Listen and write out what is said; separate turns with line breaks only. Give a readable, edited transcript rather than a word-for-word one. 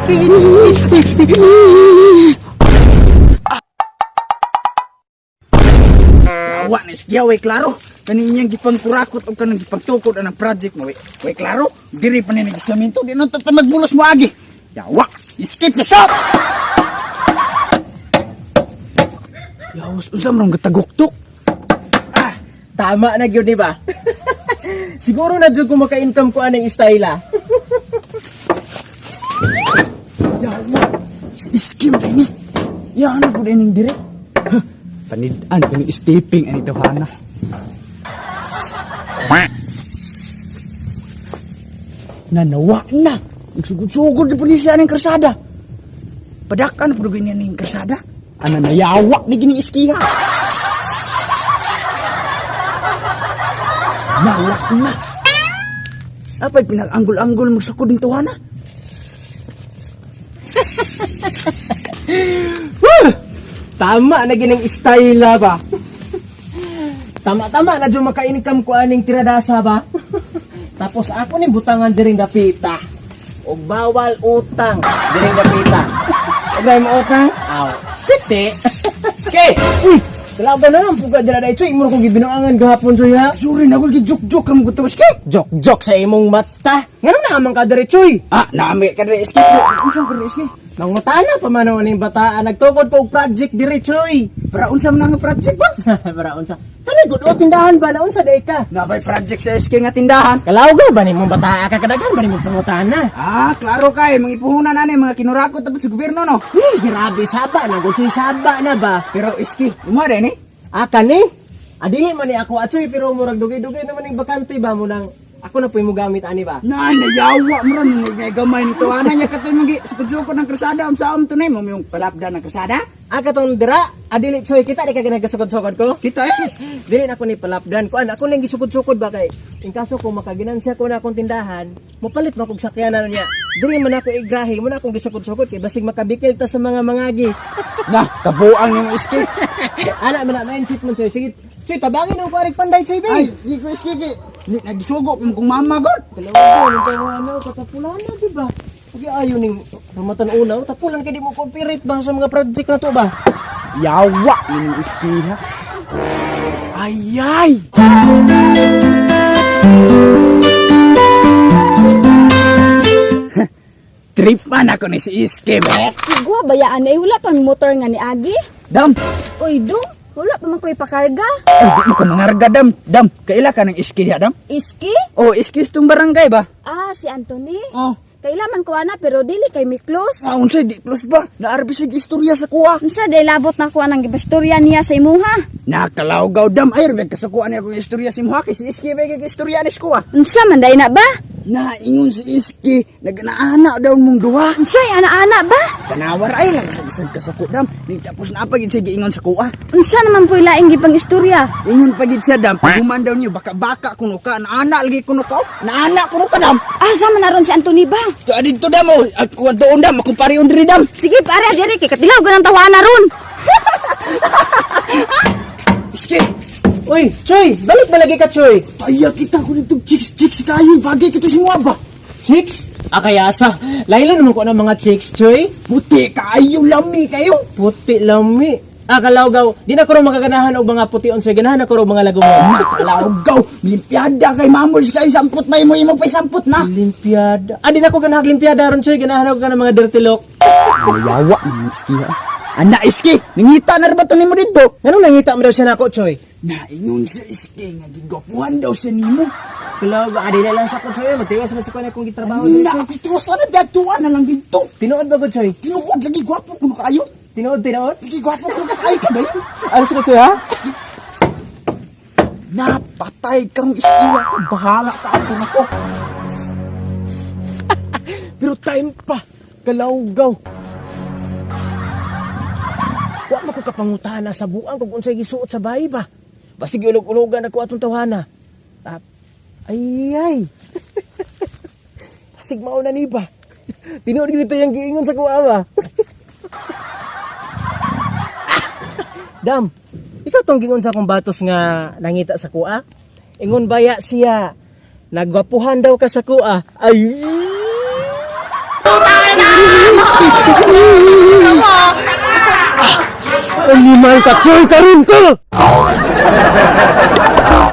Awa na iski way klaro. Kani inyang gipangkurakot o kanang gipagtukod ang project mo way klaro. Diri pa ni nagsaminto di nang magbulos mo agi. Yawa, skip na sa. Yawas unsa man gataguktok.
Tama na gyud di ba? Siguro na jud ko maka-income ko aning style.
Yawa, iskim ni. Ya ano pud ining dire? Panidaan kini stepping ani tawhana. Nanawa na. Nagsugod-sugod di pudi siya ng karsada. Padakan pud ganyan ning karsada. Ana nayawa ni gini iskiha. Nawak na. Apay pinag-anggol-anggol mo sa kuding tawhana?
Tama na gining style ba? Tama-tama na dyan maka-income ko aning tiradasa ba? Tapos ako ni butangan diring gapita. O bawal utang diring gapita. O ba mo utang? Aw. Siti. Ske! Uy! Talaga na lang puga dira dai choy imo kong gibinuangan gahapon choy ha.
Sorry na ko gijok-jok kang gusto ske.
Jok sa imong mata. Ngano na amang ka diri choy?
Naami ka diri ske. Unsa ka diri ske?
Nangutana pa man ning bataan nagtukod ko og project diri choy.
Para unsa man nga project ba?
Para unsa? Kani gud o tindahan ba na unsa day ka?
Nabay project sa ske nga tindahan.
Kalawga ba nimong bataa ka kadagan ba nimong pangutana?
Klaro kay mga ipuhunan ani mga kinurakot tapos sa gobyerno no.
Grabe saba na gud saba na ba?
Pero ske, umare ni.
Kani? Adili man ni ako atsoy pero murag dugay-dugay naman ning bakante ba mo nang ako na po mo gamit ani ba?
Nayawa mo ron ngay gamay nito ana nya katoy magi sukod-sukod ng krasada unsa to ni mo yung palapdan ng krasada?
Katong dira adili choy kita di ka ginagasukod-sukod ko.
Kita
Dili na ako ni palapdan ko ako nang gisukod-sukod ba kay in kaso ko makaginansya ko na akong tindahan mopalit man kog sakyanan niya. Dili man ako igrahe mo na akong gisukod-sukod kay basig makabikil ta sa mga mangagi.
Kabuang nimo iski.
Ana man na mindset mo choy sige. Choy tabangin ang kuarik panday choy be.
Ay, di ko iski ki. Nagisugop mo kung mama god.
Kalawa nito ano katapulan na di ba? Sige ayo ning ramatan unaw tapulan kay di mo cooperate ba sa mga project na to ba?
Yawa nimo iski ha. Ay. Trip man ako ni si Iske be.
Gwa bayaan ay wala pang motor nga ni Agi.
Dam.
Oy, dong, wala pa man ko ipakarga.
Ay, di mo ka mangarga dam. Dam, kaila ka ng Iske diha dam?
Iski?
Iske itong barangay ba?
Si Anthony.
Oh.
Kailaman ko ana pero dili kay mi close.
Unsay di close ba? Naarbisig istorya sa kuha.
Unsa day labot na ko nang gibastorya niya sa imuha?
Nakalawgaw dam ay rebek sa kuha niya kung istorya si Muhaki si Iske bigay istorya ni kuha.
Unsa man day na ba?
Naingon si Iske nagnaana daw mong duha.
Unsay ana-ana ba?
Tanawar ay lang isag ka sa kuha dam. Ning tapos na pagid siya giingon sa kuha.
Unsa naman po'y laing gipang istorya?
Ingon pagid siya dam. Paguman daw niyo baka-baka kuno ka. Naana lagi kuno ka. Naana kuno ka dam.
Asa man naron si Anthony ba?
To adito dam oh. Ako doon dam. Ako pari on diri dam.
Sige pare, diri kay katilaw ganang tawana ron.
Iske.
Uy, Choy, balik ba lagi ka Choy?
Taya kita ko nito chicks kayo. Bagay kita si Muha ba?
Chicks? Kaya asa. Layla naman ko ng mga chicks, Choy.
Puti kayo. Lami kayo.
Puti lami. Kalawgaw. Di na ko rin makaganahan og mga puti on Choy. Ganahan ako rin mga lagom.
Kalawgaw. Limpiada kay Mamols kay samput na imo pa samput na.
Limpiada. Di na ko ganahan limpiada ron Choy. Ganahan ako ka ng mga dirty look.
Yawa ni Iski ha. Ana Iski, nangita na ba to nimo dito?
Anong nangita mo daw siya nako, Choy?
Naingon sa Iski nga gigapuhan daw sa nimo.
Kalawgaw. Di na lang sa ko, Choy. Matiwas na sa kanya kung gitrabaho dito.
Nakakituwas na datuan na lang dito.
Tinuod ba ko, Choy?
Tinuod lagi gwapo kuno kayo.
Tinuod?
Lagi gwapo kuno kayo ka ba?
Ano sila, Choy, ha?
Napatay kang Iski ha. Bahala ka ako nako.
Pero time pa. Kalawgaw. Wa mo ko kapangutana sa buang kung unsay gisuot sa bahay ba. Basig ulog-ulogan ako atong tawhana. Ay. Basig mao na ni ba. Tinuod gid yung giingon sa kuha ba. Dam, ikaw tong gingon sa akong batos nga nangita sa kuha. Ingon baya siya. Nagwapuhan daw ka sa kuha. Ay. Animal ka, Choy, karon ka!